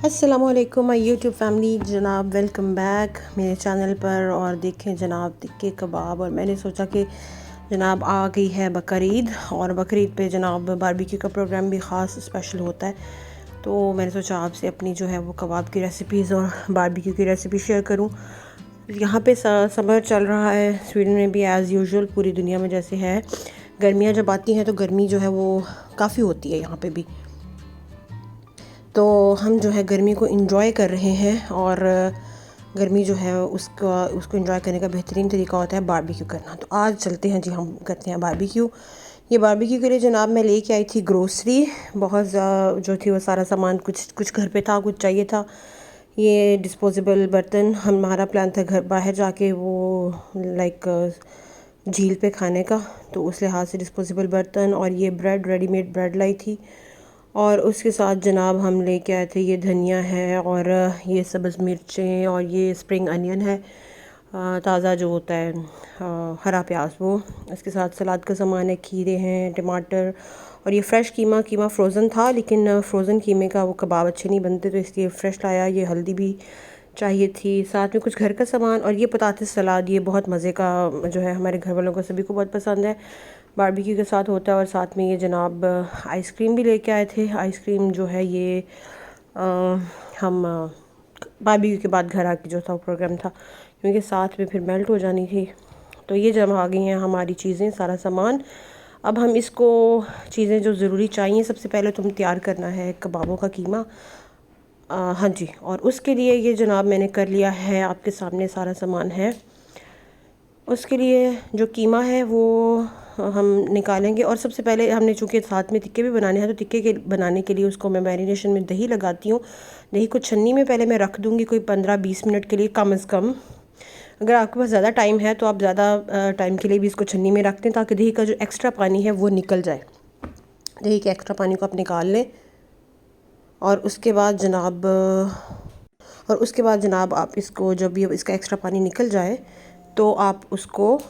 अस्सलामुअलैकुम my YouTube family. जनाब welcome back मेरे चैनल पर। और देखें जनाब टिक्के कबाब। और मैंने सोचा कि जनाब आ गई है बकरीद, और बकरीद पे जनाब बारबेक्यू का प्रोग्राम भी ख़ास स्पेशल होता है। तो मैंने सोचा आपसे अपनी जो है वो कबाब की रेसिपीज़ और बारबेक्यू की रेसिपी शेयर करूं। यहाँ पे समर चल रहा है स्वीडन में भी, एज़ यूजुअल पूरी दुनिया में जैसे है। गर्मियाँ जब आती हैं तो गर्मी जो है वो काफ़ी होती है यहाँ पे भी। तो हम जो है गर्मी को एंजॉय कर रहे हैं, और गर्मी जो है उसको एंजॉय करने का बेहतरीन तरीका होता है बारबेक्यू करना। तो आज चलते हैं जी, हम करते हैं बारबेक्यू। ये बारबेक्यू के लिए जनाब मैं लेके आई थी ग्रोसरी, बहुत जो थी वो सारा सामान, कुछ घर पे था, कुछ चाहिए था। ये डिस्पोजेबल बर्तन, हमारा प्लान था घर बाहर जाके वो लाइक झील पे खाने का, तो उस लिहाज से डिस्पोजेबल बर्तन। और ये ब्रेड, रेडीमेड ब्रेड लाई थी। और उसके साथ जनाब हम लेके आए थे, ये धनिया है, और ये सब्ज़ मिर्चें, और ये स्प्रिंग अनियन है, ताज़ा जो होता है हरा प्याज वो। इसके साथ सलाद का सामान है, खीरे हैं, टमाटर, और ये फ्रेश कीमा फ्रोज़न था, लेकिन फ्रोज़न कीमे का वो कबाब अच्छे नहीं बनते, तो इसलिए फ़्रेश लाया। ये हल्दी भी चाहिए थी, साथ में कुछ घर का सामान। और ये पतातिस सलाद, ये बहुत मज़े का जो है, हमारे घर वालों को सभी को बहुत पसंद है, बारबेक्यू के साथ होता है। और साथ में ये जनाब आइसक्रीम भी लेके आए थे। आइसक्रीम जो है ये हम बारबेक्यू के बाद घर आके जो था वो प्रोग्राम था, क्योंकि साथ में फिर मेल्ट हो जानी थी। तो ये जब आ गई हैं हमारी चीज़ें, सारा सामान। अब हम इसको चीज़ें जो ज़रूरी चाहिए, सबसे पहले तो हमें तैयार करना है कबाबों का कीमा। हाँ जी, और उसके लिए ये जनाब मैंने कर लिया है, आपके सामने सारा सामान है। उसके लिए जो कीमा है वो हम निकालेंगे। और सबसे पहले हमने चूँकि साथ में टिक्के भी बनाने हैं, तो टिक्के के बनाने के लिए उसको मैं मैरिनेशन में दही लगाती हूँ। दही को छन्नी में पहले मैं रख दूँगी कोई 15-20 मिनट के लिए कम से कम। अगर आपके पास ज़्यादा टाइम है तो आप ज़्यादा टाइम के लिए भी इसको छन्नी में रख दें, ताकि दही का जो एक्स्ट्रा पानी है वो निकल जाए। दही के एक्स्ट्रा पानी को आप निकाल लें। और उसके बाद जनाब आप इसको, जब ये इसका एक्स्ट्रा पानी निकल जाए तो आप उसको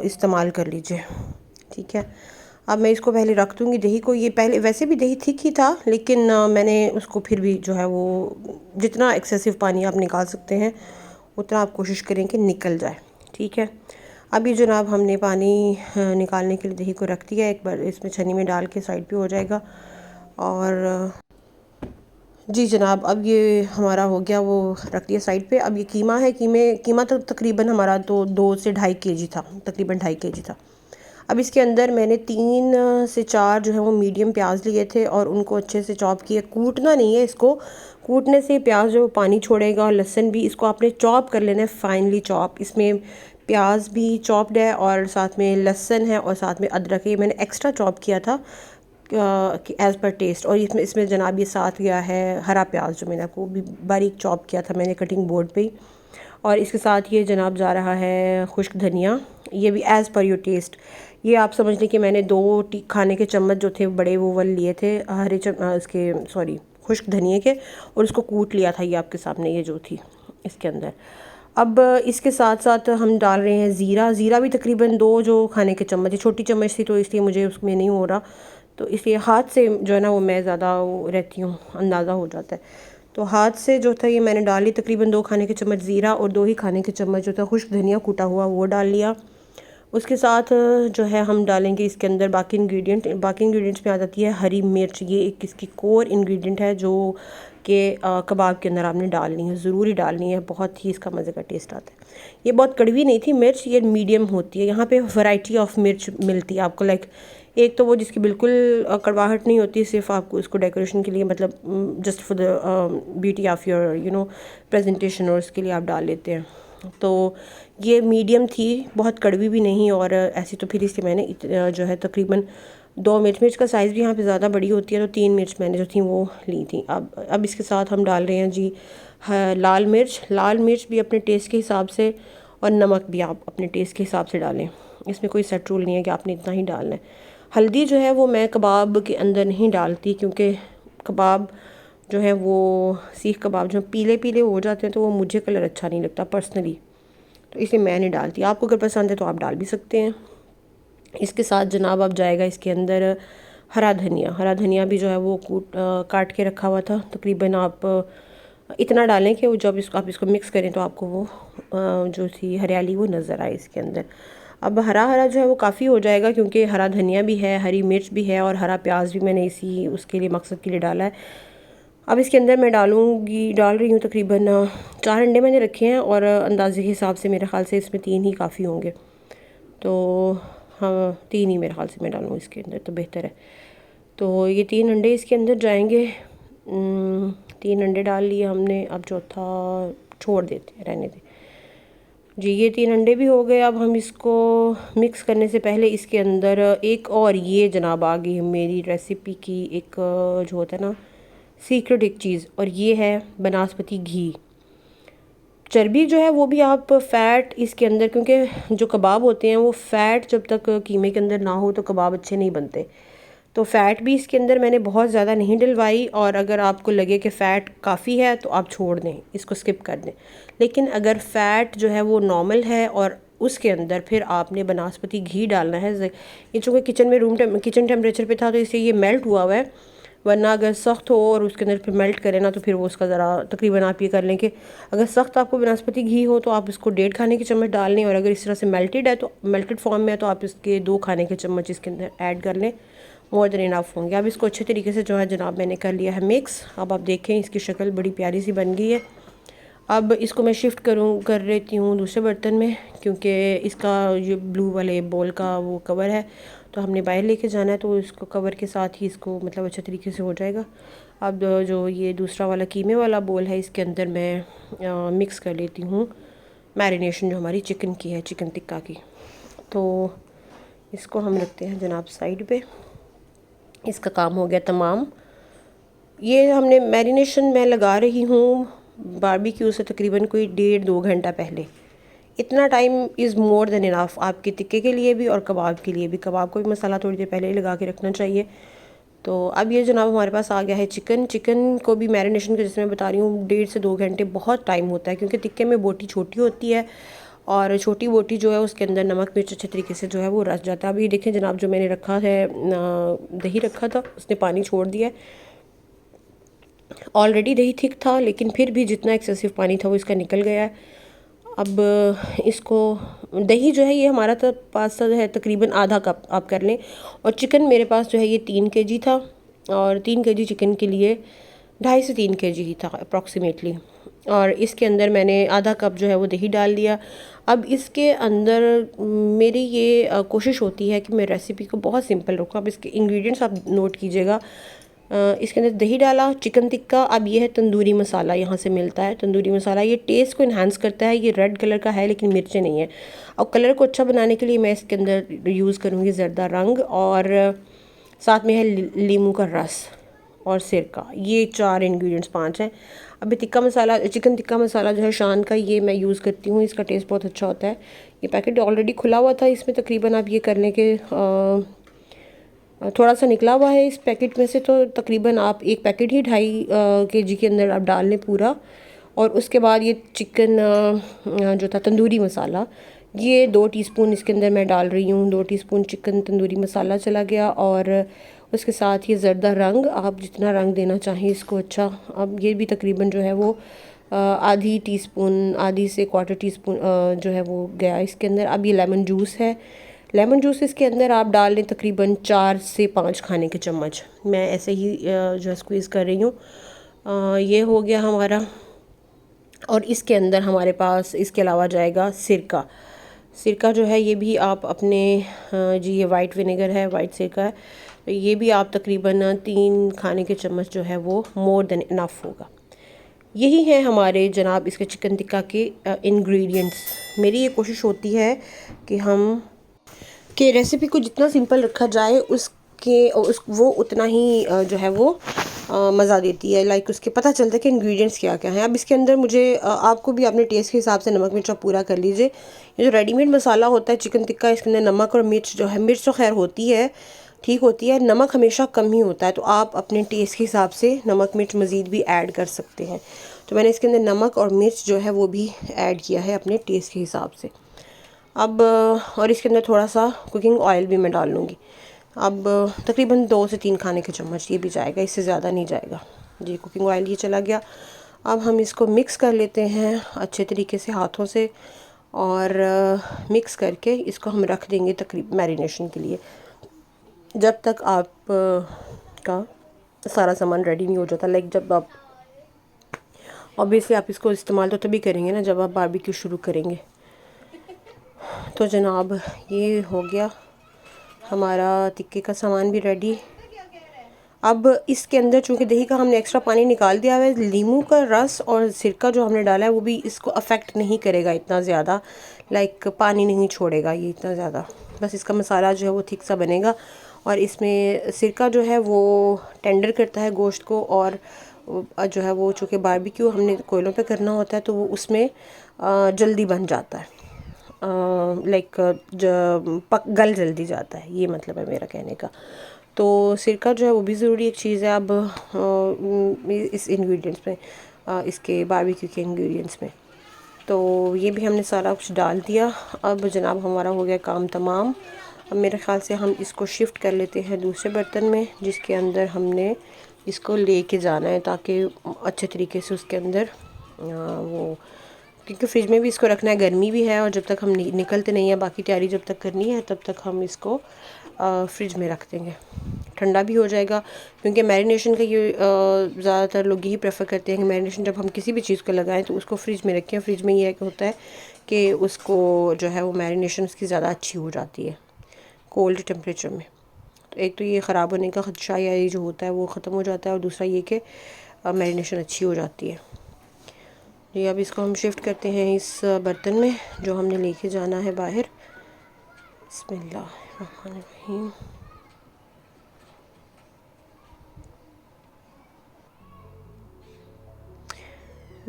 इस्तेमाल कर लीजिए। ठीक है, अब मैं इसको पहले रख दूँगी दही को। ये पहले वैसे भी दही थिक ही था, लेकिन मैंने उसको फिर भी जो है वो, जितना एक्सेसिव पानी आप निकाल सकते हैं उतना आप कोशिश करें कि निकल जाए। ठीक है, अभी जनाब हमने पानी निकालने के लिए दही को रख दिया। एक बार इसमें छन्नी में डाल के साइड पे हो जाएगा। और जी जनाब, अब ये हमारा हो गया, वो रख दिया साइड पे। अब ये कीमा है, कीमा तो तकरीबन हमारा तो 2 से 2.5 kg था, तकरीबन 2.5 kg था। अब इसके अंदर मैंने 3 से 4 जो है वो मीडियम प्याज लिए थे, और उनको अच्छे से चॉप किया। कूटना नहीं है इसको, कूटने से प्याज जो पानी छोड़ेगा, और लहसुन भी, इसको आपने चॉप कर लेना है, फाइनली चॉप। इसमें प्याज भी चॉप्ड है, और साथ में लहसुन है, और साथ में अदरक है, ये मैंने एक्स्ट्रा चॉप किया था एज़ पर टेस्ट। और इसमें जनाब ये साथ गया है हरा प्याज, जो मैंने आपको भी बारीक चॉप किया था मैंने कटिंग बोर्ड पे ही। और इसके साथ ये जनाब जा रहा है खुश्क धनिया, ये भी एज़ पर योर टेस्ट। ये आप समझ लें कि मैंने 2 खाने के चम्मच जो थे बड़े, वो वाले लिए थे इसके, सॉरी, खुश्क धनिए के, और उसको कूट लिया था। ये आपके सामने ये जो थी इसके अंदर। अब इसके साथ साथ हम डाल रहे हैं ज़ीरा भी तकरीबन 2 जो खाने के चम्मच, छोटी चम्मच थी तो इसलिए मुझे उसमें नहीं हो रहा, तो इसलिए हाथ से जो है ना वो मैं ज़्यादा वो रहती हूँ, अंदाज़ा हो जाता है। तो हाथ से जो था ये मैंने डाल ली, तकरीबन 2 खाने के चम्मच ज़ीरा, और 2 ही खाने के चम्मच जो था खुश्क धनिया कूटा हुआ वो डाल लिया। उसके साथ जो है हम डालेंगे इसके अंदर बाकी इंग्रेडिएंट्स में आ जाती है हरी मिर्च। ये एक इसकी कोर इंग्रेडिएंट है जो कि कबाब के अंदर आपने डालनी है, ज़रूरी डालनी है, बहुत ही इसका मज़े का टेस्ट आता है। ये बहुत कड़वी नहीं थी मिर्च, ये मीडियम होती है। यहाँ पे वैरायटी ऑफ मिर्च मिलती है आपको, लाइक एक तो वो जिसकी बिल्कुल कड़वाहट नहीं होती, सिर्फ आपको इसको डेकोरेशन के लिए, मतलब just for the beauty of your presentation, और उसके लिए आप डाल लेते हैं। तो ये मीडियम थी, बहुत कड़वी भी नहीं, और ऐसी तो फिर इसलिए मैंने जो है तकरीबन 2 मिर्च का साइज़ भी यहाँ पे ज़्यादा बड़ी होती है, तो 3 मिर्च मैंने जो थी वो ली थी। अब इसके साथ हम डाल रहे हैं जी लाल मिर्च भी अपने टेस्ट के हिसाब से, और नमक भी आप अपने टेस्ट के हिसाब से डालें। इसमें कोई सेट रूल नहीं है कि आपने इतना ही डालना है। हल्दी जो है वो मैं कबाब के अंदर नहीं डालती, क्योंकि कबाब जो है वो, सीख कबाब जो पीले पीले हो जाते हैं, तो वो मुझे कलर अच्छा नहीं लगता पर्सनली, तो इसलिए मैं नहीं डालती। आपको अगर पसंद है तो आप डाल भी सकते हैं। इसके साथ जनाब अब जाएगा इसके अंदर हरा धनिया भी जो है वो काट के रखा हुआ था। तकरीबन आप इतना डालें कि वो जब आप इसको मिक्स करें तो आपको वो जो थी हरियाली वो नज़र आए इसके अंदर। अब हरा हरा जो है वो काफ़ी हो जाएगा, क्योंकि हरा धनिया भी है, हरी मिर्च भी है और हरा प्याज भी मैंने इसी उसके लिए मकसद के लिए डाला है। अब इसके अंदर मैं डाल रही हूँ तकरीबन 4 अंडे मैंने रखे हैं, और अंदाजे के हिसाब से मेरे ख़्याल से इसमें 3 ही काफ़ी होंगे। तो हाँ, 3 ही मेरे ख्याल से मैं डालूँ इसके अंदर तो बेहतर है। तो ये 3 अंडे इसके अंदर जाएंगे। 3 अंडे डाल लिए हमने, अब चौथा छोड़ देते हैं, रहने दें जी। ये 3 अंडे भी हो गए। अब हम इसको मिक्स करने से पहले इसके अंदर एक और ये जनाब आ गई मेरी रेसिपी की एक जो होता है ना सीक्रेट एक चीज़, और ये है बनास्पति घी। चर्बी जो है वो भी आप फ़ैट इसके अंदर, क्योंकि जो कबाब होते हैं वो फ़ैट जब तक कीमे के अंदर ना हो तो कबाब अच्छे नहीं बनते। तो फ़ैट भी इसके अंदर मैंने बहुत ज़्यादा नहीं डलवाई, और अगर आपको लगे कि फ़ैट काफ़ी है तो आप छोड़ दें, इसको स्किप कर दें। लेकिन अगर फ़ैट जो है वो नॉर्मल है और उसके अंदर फिर आपने बनास्पति घी डालना है। ये चूँकि किचन में किचन टेम्परेचर पे था तो इससे ये मेल्ट हुआ है, वरना अगर सख्त हो और उसके अंदर फिर मेल्ट करें ना तो फिर वो उसका ज़रा तकरीबन आप ये कर लें कि अगर सख्त आपको बनास्पति घी हो तो आप इसको 1.5 खाने के चम्मच डाल लें, और अगर इस तरह से मेल्टेड है तो मेल्टेड फॉर्म में है तो आप इसके 2 खाने के चम्मच इसके अंदर ऐड कर लें, मोर देन इनफ होंगे। अब इसको अच्छे तरीके से जो है जनाब मैंने कर लिया है मिक्स। अब आप देखें इसकी शक्ल बड़ी प्यारी सी बन गई है। अब इसको मैं शिफ्ट कर लेती हूँ दूसरे बर्तन में, क्योंकि इसका ये ब्लू वाले बोल का वो कवर है तो हमने बाहर लेके जाना है, तो इसको कवर के साथ ही इसको मतलब अच्छे तरीके से हो जाएगा। अब जो ये दूसरा वाला कीमे वाला बोल है इसके अंदर मैं मिक्स कर लेती हूँ मैरिनेशन जो हमारी चिकन की है, चिकन टिक्का की। तो इसको हम रखते हैं जनाब साइड पे। इसका काम हो गया तमाम। ये हमने मैरिनेशन मैं लगा रही हूँ बारबेक्यू से तकरीबन कोई 1.5-2 घंटा पहले। इतना time is more than enough आपके टिक्के के लिए भी और कबाब के लिए भी। कबाब को भी मसाला थोड़ी देर पहले ही लगा के रखना चाहिए। तो अब ये जनाब हमारे पास आ गया है चिकन को भी मैरिनेशन के जैसे मैं बता रही हूँ 1.5 से 2 घंटे बहुत टाइम होता है, क्योंकि टिक्के में बोटी छोटी होती है और छोटी बोटी जो है उसके अंदर नमक मिर्च अच्छे तरीके से जो है वो रच जाता है। अब ये देखें जनाब जो मैंने रखा है दही रखा था उसने पानी छोड़ दिया है। ऑलरेडी दही थिक था लेकिन फिर भी जितना एक्सेसिव पानी था वो इसका निकल गया है। अब इसको दही जो है ये हमारा तो पास है तकरीबन आधा कप आप कर लें, और चिकन मेरे पास जो है ये 3 kg था, और 3 kg चिकन के लिए 2.5 से 3 kg ही था अप्रॉक्सीमेटली। और इसके अंदर मैंने आधा कप जो है वो दही डाल दिया। अब इसके अंदर मेरी ये कोशिश होती है कि मैं रेसिपी को बहुत सिंपल रखूँ। अब इसके इंग्रेडिएंट्स आप नोट कीजिएगा। इसके अंदर दही डाला, चिकन टिक्का। अब ये है तंदूरी मसाला, यहाँ से मिलता है तंदूरी मसाला। ये टेस्ट को इन्हांस करता है। ये रेड कलर का है लेकिन मिर्चें नहीं है। और कलर को अच्छा बनाने के लिए मैं इसके अंदर यूज़ करूँगी ज़रदा रंग, और साथ में है लीमू का रस और सिरका। ये 4 इंग्रेडिएंट्स 5 हैं। अभी टिक्का मसाला, चिकन टिक्का मसाला जो है शान का, ये मैं यूज़ करती हूँ। इसका टेस्ट बहुत अच्छा होता है। ये पैकेट ऑलरेडी खुला हुआ था, इसमें तकरीबन आप ये करने के थोड़ा सा निकला हुआ है इस पैकेट में से, तो तकरीबन आप एक पैकेट ही 2.5 kg के अंदर आप डाल लें पूरा। और उसके बाद ये चिकन जो था तंदूरी मसाला, ये 2 टीस्पून इसके अंदर मैं डाल रही हूँ। 2 टीस्पून चिकन तंदूरी मसाला चला गया, और उसके साथ ये ज़रदा रंग, आप जितना रंग देना चाहें इसको अच्छा। अब ये भी तकरीबन जो है वो आधी टीस्पून, आधी से 1/4 टीस्पून जो है वो गया इसके अंदर। अब ये लेमन जूस है। लेमन जूस इसके अंदर आप डाल लें तकरीबन 4 से 5 खाने के चम्मच। मैं ऐसे ही जो है स्क्वीज़ कर रही हूँ। ये हो गया हमारा। और इसके अंदर हमारे पास इसके अलावा जाएगा सिरका। सिरका जो है ये भी आप अपने जी, ये वाइट विनेगर है, वाइट सिरका है, तो ये भी आप तकरीबन 3 खाने के चम्मच जो है वो मोर देन इनफ होगा। यही है हमारे जनाब इसके चिकन टिक्का के इंग्रेडिएंट्स। मेरी ये कोशिश होती है कि रेसिपी को जितना सिंपल रखा जाए वो उतना ही जो है वो मज़ा देती है। लाइक उसके पता चलता है कि इंग्रेडिएंट्स क्या क्या हैं। अब इसके अंदर मुझे आपको भी अपने टेस्ट के हिसाब से नमक मिर्च पूरा कर लीजिए। ये जो रेडीमेड मसाला होता है चिकन टिक्का, इसके अंदर नमक और मिर्च जो है, मिर्च तो खैर होती है, ठीक होती है, नमक हमेशा कम ही होता है, तो आप अपने टेस्ट के हिसाब से नमक मिर्च मज़ीद भी ऐड कर सकते हैं। तो मैंने इसके अंदर नमक और मिर्च जो है वो भी ऐड किया है अपने टेस्ट के हिसाब से। अब और इसके अंदर थोड़ा सा कुकिंग ऑयल भी मैं डाल लूँगी। अब तकरीबन 2 से 3 खाने के चम्मच ये भी जाएगा, इससे ज़्यादा नहीं जाएगा जी। कुकिंग ऑयल ये चला गया। अब हम इसको मिक्स कर लेते हैं अच्छे तरीके से हाथों से, और मिक्स करके इसको हम रख देंगे तकरीबन मैरिनेशन के लिए, जब तक आप का सारा सामान रेडी नहीं हो जाता। लाइक जब आप ऑब्वियसली आप इसको इस्तेमाल तो तभी करेंगे ना जब आप बारबेक्यू शुरू करेंगे। तो जनाब ये हो गया हमारा टिक्के का सामान भी रेडी। अब इसके अंदर चूँकि दही का हमने एक्स्ट्रा पानी निकाल दिया है, नींबू का रस और सिरका जो हमने डाला है वो भी इसको अफेक्ट नहीं करेगा इतना ज़्यादा, लाइक पानी नहीं छोड़ेगा ये इतना ज़्यादा। बस इसका मसाला जो है वो थिक सा बनेगा, और इसमें सिरका जो है वो टेंडर करता है गोश्त को, और जो है वो चूँकि बारबेक्यू हमने कोयलों पे करना होता है तो वो उसमें जल्दी बन जाता है, लाइक गल जल्दी जाता है, ये मतलब है मेरा कहने का। तो सिरका जो है वो भी ज़रूरी एक चीज़ है अब इस इंग्रेडिएंट्स में, इसके बारबेक्यू के इंग्रेडिएंट्स में। तो ये भी हमने सारा कुछ डाल दिया। अब जनाब हमारा हो गया काम तमाम। अब मेरे ख़्याल से हम इसको शिफ्ट कर लेते हैं दूसरे बर्तन में, जिसके अंदर हमने इसको लेके जाना है ताकि अच्छे तरीके से उसके अंदर वो, क्योंकि फ्रिज में भी इसको रखना है, गर्मी भी है, और जब तक हम निकलते नहीं हैं बाकी तैयारी जब तक करनी है तब तक हम इसको फ्रिज में रख देंगे, ठंडा भी हो जाएगा। क्योंकि मैरिनेशन का ये ज़्यादातर लोग यही प्रेफर करते हैं कि मैरिनेशन जब हम किसी भी चीज़ को लगाएं तो उसको फ्रिज में रखें। फ्रिज में ये होता है कि उसको जो है वो मैरिनेशन उसकी ज़्यादा अच्छी हो जाती है कोल्ड टेम्परेचर में। तो एक तो ये ख़राब होने का ख़दशा या ये जो होता है वो ख़त्म हो जाता है, और दूसरा ये कि मैरिनेशन अच्छी हो जाती है। जी अब इसको हम शिफ्ट करते हैं इस बर्तन में जो हमने लेके जाना है बाहर। बिस्मिल्लाहिर्रहमानिर्रहीम।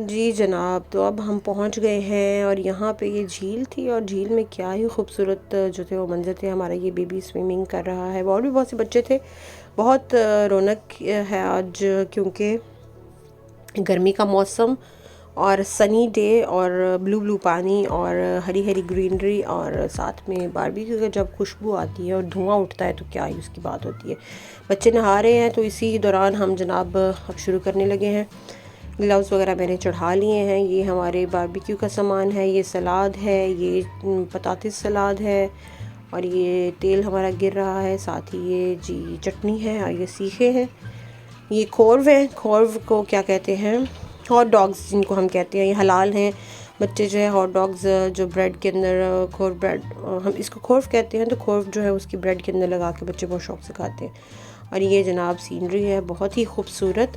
जी जनाब, तो अब हम पहुंच गए हैं, और यहाँ पे ये झील थी, और झील में क्या ही खूबसूरत जो थे वो मंजर थे। हमारा ये बेबी स्विमिंग कर रहा है, और भी बहुत से बच्चे थे। बहुत रौनक है आज, क्योंकि गर्मी का मौसम और सनी डे और ब्लू ब्लू पानी और हरी हरी ग्रीनरी, और साथ में बारबेक्यू की जब खुशबू आती है और धुआं उठता है तो क्या ही उसकी बात होती है। बच्चे नहा रहे हैं, तो इसी दौरान हम जनाब अब शुरू करने लगे हैं। ग्लव्स वगैरह मैंने चढ़ा लिए हैं। ये हमारे बारबेक्यू का सामान है, ये सलाद है, ये पतातिस सलाद है, और ये तेल हमारा गिर रहा है, साथ ही ये जी चटनी है, और ये सीखे हैं, ये खोर्व है। खोर्व को क्या कहते हैं, हॉट डॉग्स जिनको हम कहते हैं, ये हलाल हैं। बच्चे जो है हॉट डॉग्स जो ब्रेड के अंदर खोर ब्रेड, हम इसको खोर्व कहते हैं, तो खोर्व जो है उसकी ब्रेड के अंदर लगा के बच्चे बहुत शौक से खाते हैं। और ये जनाब सीनरी है, बहुत ही खूबसूरत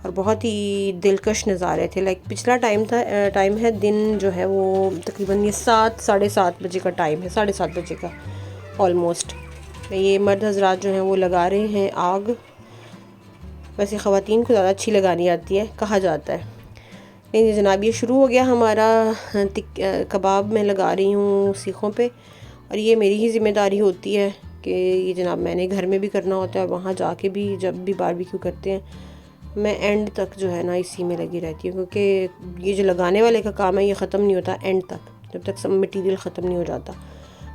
और बहुत ही दिलकश नज़ारे थे। लाइक पिछला टाइम है, दिन जो है वो तकरीबन ये 7 साढ़े 7 बजे का टाइम है, 7:30 बजे का ऑलमोस्ट। ये मर्द हजरात जो हैं वो लगा रहे हैं आग। वैसे ख़वातीन को ज़्यादा अच्छी लगानी आती है कहा जाता है। नहीं जनाब, ये शुरू हो गया हमारा कबाब मैं लगा रही हूँ सीखों पे, और ये मेरी ही ज़िम्मेदारी होती है कि ये जनाब मैंने घर में भी करना होता है, और वहाँ जाके भी जब भी बारबेक्यू करते हैं मैं एंड तक जो है ना इसी में लगी रहती हूँ, क्योंकि ये जो लगाने वाले का काम है ये ख़त्म नहीं होता एंड तक, जब तक सब मटीरियल ख़त्म नहीं हो जाता।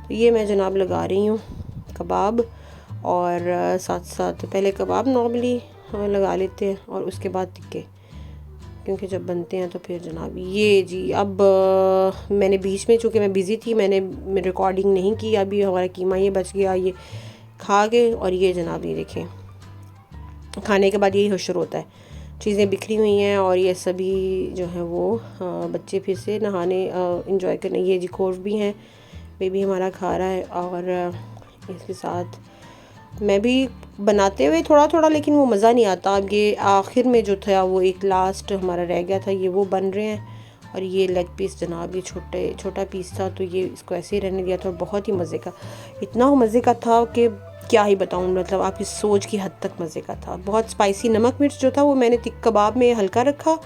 तो ये मैं जनाब लगा रही हूँ कबाब, और साथ साथ पहले कबाब नॉर्मली लगा लेते हैं और उसके बाद टिक्के, क्योंकि जब बनते हैं तो फिर जनाब ये जी। अब मैंने बीच में चूँकि मैं बिज़ी थी, मैंने रिकॉर्डिंग नहीं की। अभी हमारा कीमा ये बच गया, ये खा के, और ये जनाब ये देखें खाने के बाद यही हशर होता है, चीज़ें बिखरी हुई हैं, और ये सभी जो हैं वो बच्चे फिर से नहाने इंजॉय करने। ये जी खोर्व भी हैं, बेबी हमारा खा रहा है, और इसके साथ मैं भी बनाते हुए थोड़ा थोड़ा, लेकिन वो मज़ा नहीं आता। अब ये आखिर में जो था वो एक लास्ट हमारा रह गया था, ये वो बन रहे हैं। और ये लेग पीस जनाब ये छोटा पीस था, तो ये इसको ऐसे ही रहने दिया था, और बहुत ही मज़े का, इतना मज़े का था कि क्या ही बताऊँ, मतलब आपकी सोच की हद तक मज़े का था। बहुत स्पाइसी, नमक मिर्च जो था वो मैंने कबाब में हल्का रखा,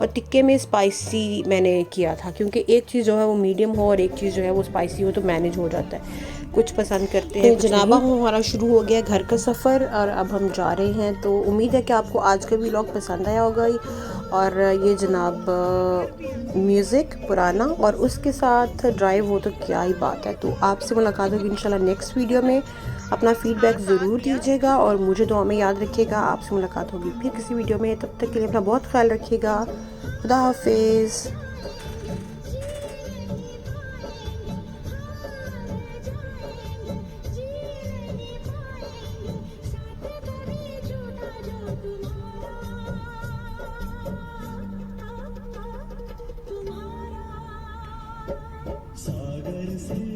और टिक्के में स्पाइसी मैंने किया था, क्योंकि एक चीज़ जो है वो मीडियम हो और एक चीज़ जो है वो स्पाइसी हो तो मैनेज हो जाता है। कुछ पसंद करते हैं। तो जनाबा हमारा शुरू हो गया घर का सफ़र, और अब हम जा रहे हैं। तो उम्मीद है कि आपको आज का भी व्लॉग पसंद आया होगा। और ये जनाब म्यूज़िक पुराना और उसके साथ ड्राइव हो तो क्या ही बात है। तो आपसे मुलाकात होगी इंशाल्लाह नेक्स्ट वीडियो में। अपना फीडबैक ज़रूर दीजिएगा और मुझे दुआ में याद रखिएगा। आपसे मुलाकात होगी फिर किसी वीडियो में, तब तक के लिए अपना बहुत ख्याल रखिएगा। खुदा हाफिज़। सागर से